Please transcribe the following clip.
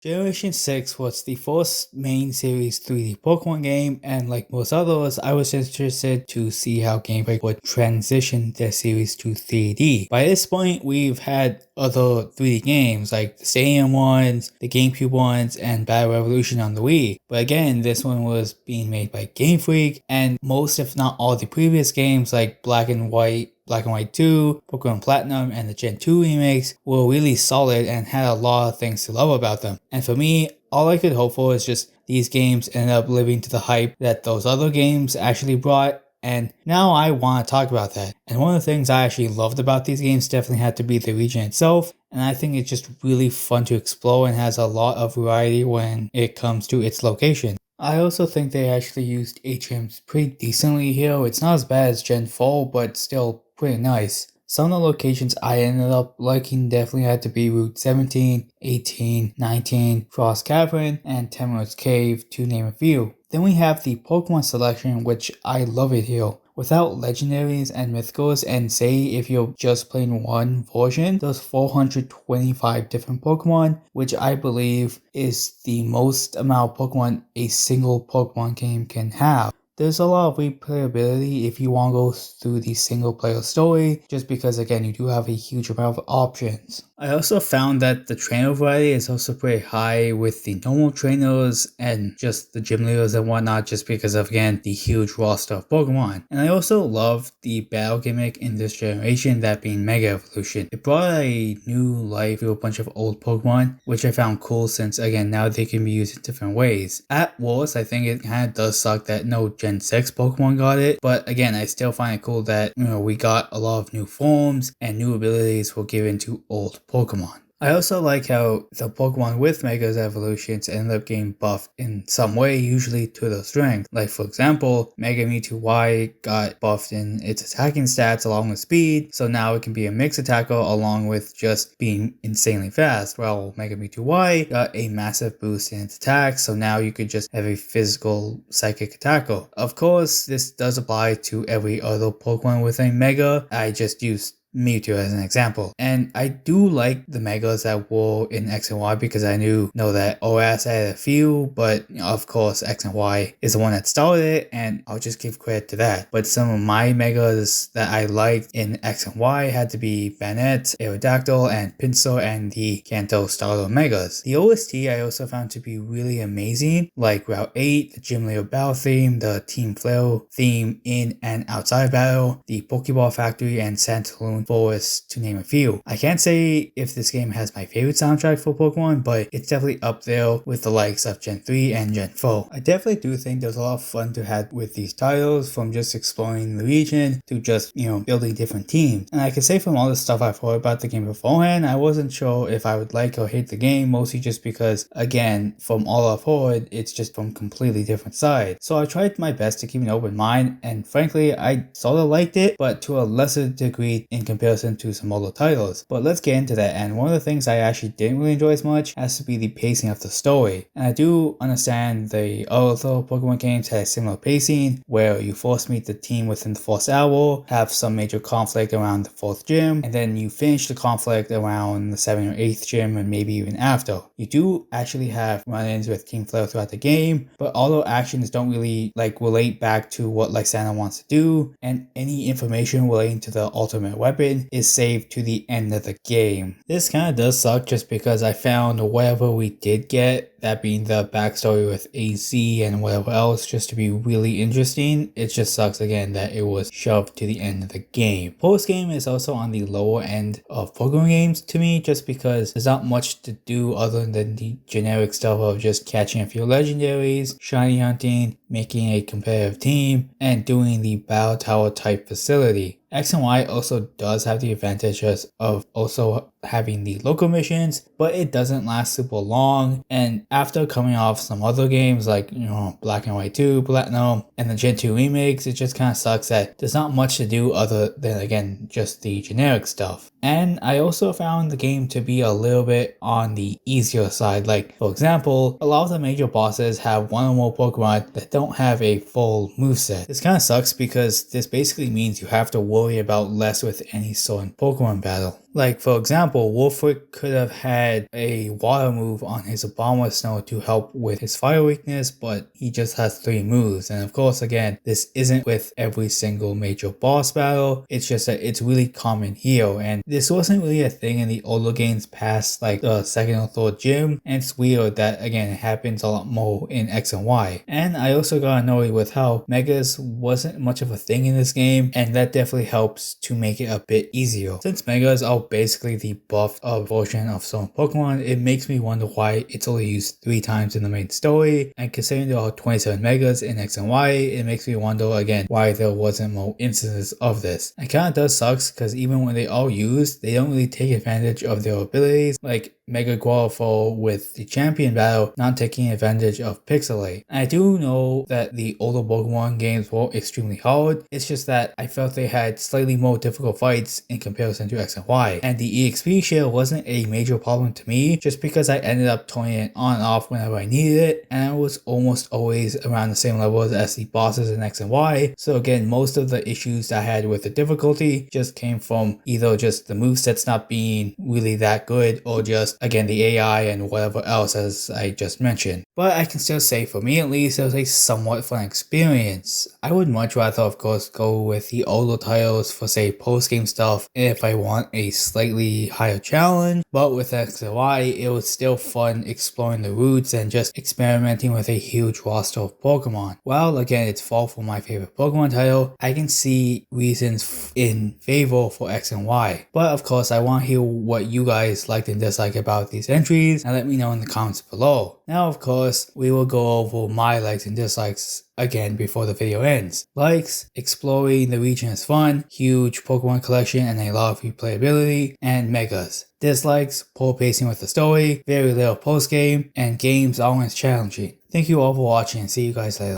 Generation 6 was the first main series 3D Pokemon game, and like most others, I was interested to see how Gamefreak would transition their series to 3D. By this point, we've had other 3D games like the Stadium ones, the GameCube ones, and Battle Revolution on the Wii. But again, this one was being made by Gamefreak, and most if not all the previous games like Black and White 2, Pokemon Platinum, and the Gen 2 remakes were really solid and had a lot of things to love about them. And for me, all I could hope for is just these games ended up living to the hype that those other games actually brought. And now I want to talk about that. And one of the things I actually loved about these games definitely had to be the region itself. And I think it's just really fun to explore and has a lot of variety when it comes to its location. I also think they actually used HMs pretty decently here. It's not as bad as Gen 4, but still pretty nice. Some of the locations I ended up liking definitely had to be Route 17, 18, 19, Frost Cavern, and Temer's Cave, to name a few. Then we have the Pokemon selection, which I love it here. Without legendaries and mythicals, and say if you're just playing one version, there's 425 different Pokemon, which I believe is the most amount of Pokemon a single Pokemon game can have. There's a lot of replayability if you want to go through the single player story, just because again you do have a huge amount of options. I also found that the trainer variety is also pretty high with the normal trainers and just the gym leaders and whatnot, just because of again the huge roster of Pokemon. And I also love the battle gimmick in this generation, that being Mega Evolution. It brought a new life to a bunch of old Pokemon, which I found cool since again now they can be used in different ways. At worst, I think it kind of does suck that no Gen 6 Pokemon got it, but again I still find it cool that we got a lot of new forms and new abilities were given to old Pokemon. I also like how the Pokemon with Mega's evolutions end up getting buffed in some way, usually to their strength. Like for example, Mega Mewtwo Y got buffed in its attacking stats along with speed, so now it can be a mixed attacker along with just being insanely fast, while Mega Mewtwo Y got a massive boost in its attack, so now you could just have a physical psychic attacker. Of course, this does apply to every other Pokemon with a Mega. I just used Mewtwo as an example. And I do like the Megas that were in X and Y because I know that OS had a few, but of course X and Y is the one that started it, and I'll just give credit to that. But some of my Megas that I liked in X and Y had to be Banette, Aerodactyl, and Pinsir, and the Kanto starter Megas. The OST I also found to be really amazing, like Route 8, the Gym Leader Battle theme, the Team Flare theme in and outside of battle, the Pokeball Factory, and Sandaloon Forest, to name a few. I can't say if this game has my favorite soundtrack for Pokemon, but it's definitely up there with the likes of Gen 3 and Gen 4. I definitely do think there's a lot of fun to have with these titles, from just exploring the region to just, building different teams. And I can say from all the stuff I've heard about the game beforehand, I wasn't sure if I would like or hate the game, mostly just because, again, from all I've heard, it's just from completely different sides. So I tried my best to keep an open mind, and frankly, I sort of liked it, but to a lesser degree in comparison to some other titles. But let's get into that, and one of the things I actually didn't really enjoy as much has to be the pacing of the story. And I do understand the other Pokemon games had a similar pacing, where you first meet the team within the first hour, have some major conflict around the 4th gym, and then you finish the conflict around the 7th or 8th gym, and maybe even after. You do actually have run-ins with Team Flare throughout the game, but all the actions don't really relate back to what Lysandre wants to do, and any information relating to the ultimate weapon is saved to the end of the game. This kind of does suck just because I found whatever we did get, that being the backstory with AZ and whatever else, just to be really interesting. It just sucks again that it was shoved to the end of the game. Post game is also on the lower end of Pokemon games to me, just because there's not much to do other than the generic stuff of just catching a few legendaries, shiny hunting, making a competitive team, and doing the battle tower type facility. X and Y also does have the advantages of also having the local missions, but it doesn't last super long. And after coming off some other games like Black and White 2, Platinum, and the Gen 2 remakes, it just kind of sucks that there's not much to do other than again just the generic stuff. And I also found the game to be a little bit on the easier side. Like for example, a lot of the major bosses have one or more Pokemon that don't have a full moveset. This kind of sucks because this basically means you have to worry about less with any certain Pokemon battle. Like, for example, Wolfric could have had a water move on his Abomasnow to help with his fire weakness, but he just has 3 moves. And of course, again, this isn't with every single major boss battle, it's just that it's really common here, and this wasn't really a thing in the older games past like the 2nd or 3rd gym, and it's weird that again it happens a lot more in X and Y. And I also got annoyed with how Megas wasn't much of a thing in this game, and that definitely helps to make it a bit easier. Since Megas are basically the buffed up version of some Pokemon, it makes me wonder why it's only used 3 times in the main story, and considering there are 27 Megas in X and Y, it makes me wonder again why there wasn't more instances of this. It kinda does sucks because even when they are used, they don't really take advantage of their abilities, like Mega Guardian with the champion battle not taking advantage of Pixelate. I do know that the older Pokemon games were extremely hard, it's just that I felt they had slightly more difficult fights in comparison to X and Y, and the EXP share wasn't a major problem to me just because I ended up turning it on and off whenever I needed it, and I was almost always around the same levels as the bosses in X and Y, so again most of the issues I had with the difficulty just came from either just the movesets not being really that good or just again the AI and whatever else as I just mentioned. But I can still say for me at least it was a somewhat fun experience. I would much rather of course go with the older titles for say post game stuff if I want a slightly higher challenge, but with X and Y it was still fun exploring the routes and just experimenting with a huge roster of Pokemon. While again it's far from my favorite Pokemon title, I can see reasons in favor for X and Y. But of course I want to hear what you guys liked and disliked about these entries, and let me know in the comments below. Now of course we will go over my likes and dislikes again before the video ends. Likes: exploring the region is fun, huge Pokemon collection and a lot of replayability, and Megas. Dislikes: poor pacing with the story, very little post game, and games aren't as challenging. Thank you all for watching and see you guys later.